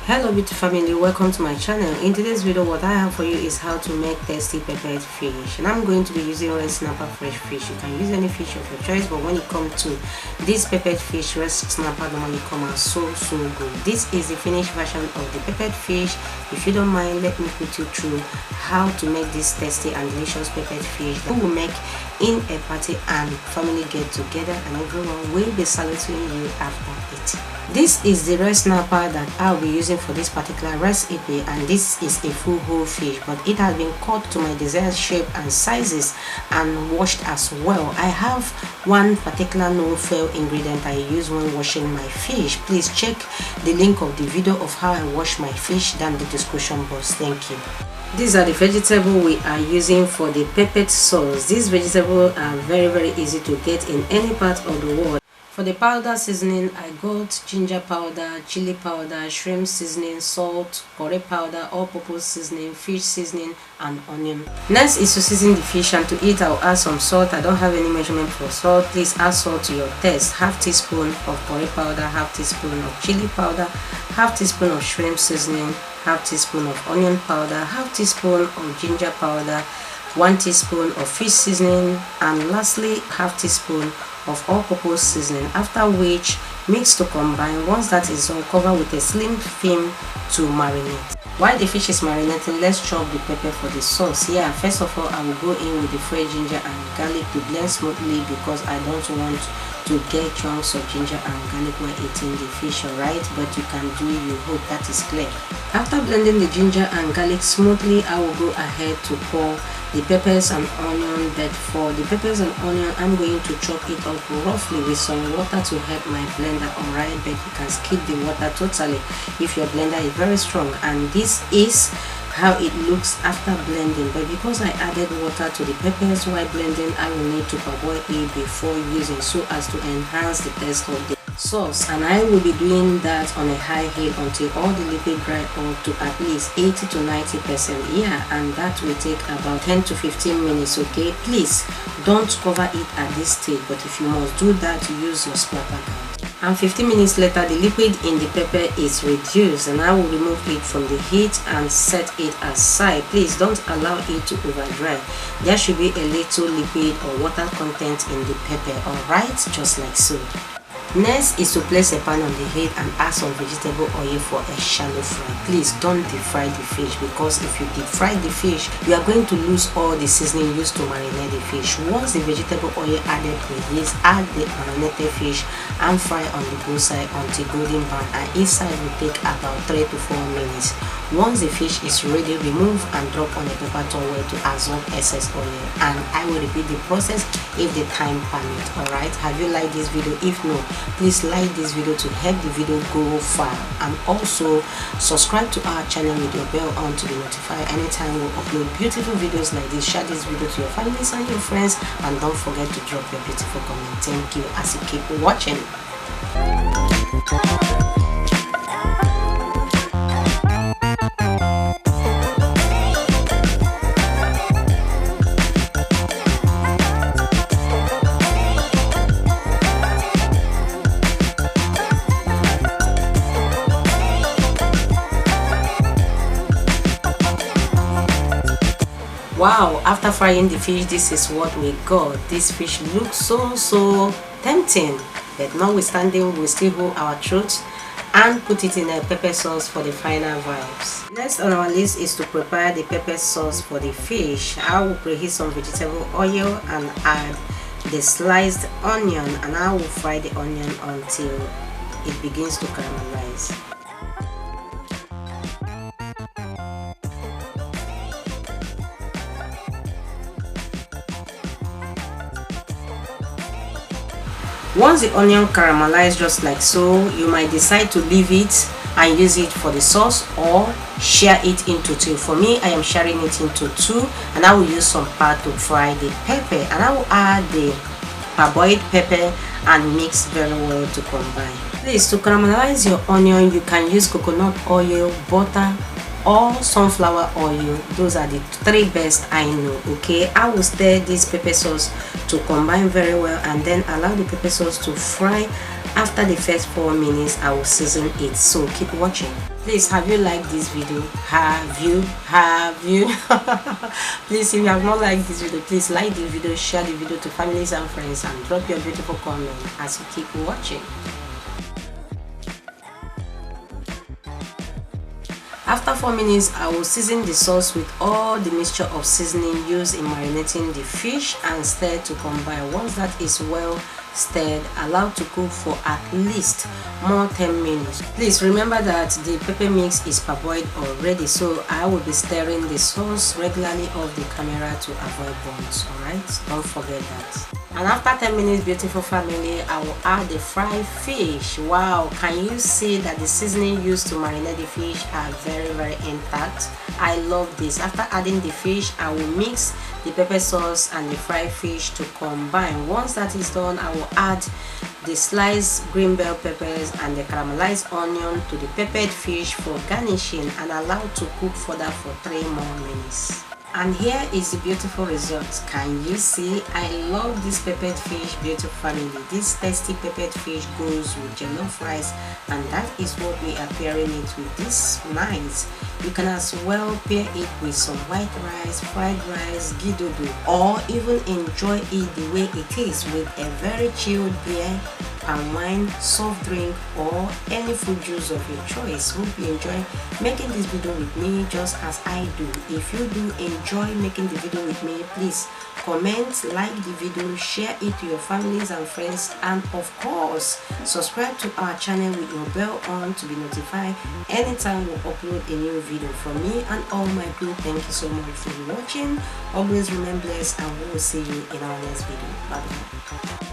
Hello beauty family, welcome to my channel. In today's video, what I have for you is how to make tasty peppered fish, and I'm going to be using red snapper fresh fish. You can use any fish of your choice, but when it comes to this peppered fish, red snapper normally come out so good. This is the finished version of the peppered fish. If you don't mind, let me put you through how to make this tasty and delicious peppered fish that we will make in a party and family get together, and everyone will be saluting you after it. This is the red snapper that I'll be using for this particular recipe, and this is a full whole fish, but it has been cut to my desired shape and sizes and washed as well. I have one particular no-fail ingredient I use when washing my fish. Please check the link of the video of how I wash my fish down in the description box. Thank you. These are the vegetables we are using for the peppered sauce. These vegetables are very easy to get in any part of the world. For the powder seasoning, I got ginger powder, chili powder, shrimp seasoning, salt, curry powder, all-purpose seasoning, fish seasoning, and onion. Next is to season the fish, and to it I'll add some salt. I don't have any measurement for salt. Please add salt to your taste. Half teaspoon of curry powder, half teaspoon of chili powder, half teaspoon of shrimp seasoning, half teaspoon of onion powder, half teaspoon of ginger powder, 1 teaspoon of fish seasoning, and lastly half teaspoon of all-purpose seasoning, after which mix to combine. Once that is done, cover with a slim film to marinate. While the fish is marinating, let's chop the pepper for the sauce. First of all, I will go in with the fresh ginger and garlic to blend smoothly, because I don't want to get chunks of ginger and garlic while eating the fish, alright? But you can do you, hope that is clear. After blending the ginger and garlic smoothly, I will go ahead to pour the peppers and onion. But for the peppers and onion, I'm going to chop it up roughly with some water to help my blender, alright? But you can skip the water totally if your blender is very strong. And this is how it looks after blending, but because I added water to the peppers while blending, I will need to parboil it before using, so as to enhance the taste of the sauce. And I will be doing that on a high heat until all the liquid dry up to at least 80 to 90%. And that will take about 10 to 15 minutes. Okay, please don't cover it at this stage, but if you must do that, use your splatter guide. And 15 minutes later, the liquid in the pepper is reduced, and I will remove it from the heat and set it aside. Please don't allow it to over dry. There should be a little liquid or water content in the pepper, alright, just like so. Next is to place a pan on the heat and add some vegetable oil for a shallow fry. Please don't deep fry the fish, because if you deep fry the fish, you are going to lose all the seasoning used to marinate the fish. Once the vegetable oil added preheats, add the marinated fish and fry on the both side until golden brown, and each side will take about 3 to 4 minutes. Once the fish is ready, remove and drop on a paper towel to absorb excess oil, and I will repeat the process if the time permits. Alright, have you liked this video? If no, please like this video to help the video go far, and also subscribe to our channel with your bell on to be notified anytime we upload beautiful videos like this. Share this video to your families and your friends, and don't forget to drop your beautiful comment. Thank you as you keep watching. Wow, after frying the fish, this is what we got. This fish looks so tempting, but notwithstanding, we still hold our truth and put it in a pepper sauce for the final vibes. Next on our list is to prepare the pepper sauce for the fish. I will preheat some vegetable oil and add the sliced onion, and I will fry the onion until it begins to caramelize. Once the onion caramelizes just like so, you might decide to leave it and use it for the sauce, or share it into two. For me, I am sharing it into two, and I will use some part to fry the pepper, and I will add the parboiled pepper and mix very well to combine. Please, to caramelize your onion, you can use coconut oil, butter, or sunflower oil. Those are the three best I know. Okay, I will stir this pepper sauce to combine very well, and then allow the pepper sauce to fry After the first 4 minutes, I will season it, so keep watching. Please, have you liked this video? Have you Please, if you have not liked this video, please like the video, share the video to families and friends, and drop your beautiful comment as you keep watching. After 4 minutes, I will season the sauce with all the mixture of seasoning used in marinating the fish and stir to combine. Once that is well stirred, allow to cook for at least more 10 minutes. Please remember that the pepper mix is parboiled already, so I will be stirring the sauce regularly off the camera to avoid burns. Alright, don't forget that. And after 10 minutes, beautiful family, I will add the fried fish. Wow, can you see that the seasoning used to marinate the fish are very intact? I love this. After adding the fish, I will mix the pepper sauce and the fried fish to combine. Once that is done, I will add the sliced green bell peppers and the caramelized onion to the peppered fish for garnishing, and allow to cook further for 3 more minutes. And here is the beautiful result. Can you see? I love this peppered fish, beautiful family. This tasty peppered fish goes with jollof rice, and that is what we are pairing it with this night. You can as well pair it with some white rice, fried rice, gidodo, or even enjoy it the way it is with a very chilled beer, palm wine, soft drink, or any fruit juice of your choice. Hope you enjoy making this video with me just as I do. If you do enjoy making the video with me, please comment, like the video, share it to your families and friends, and of course subscribe to our channel with your bell on to be notified anytime we upload a new video. From me and all my crew, thank you so much for watching. Always remain blessed, and we will see you in our next video. Bye bye.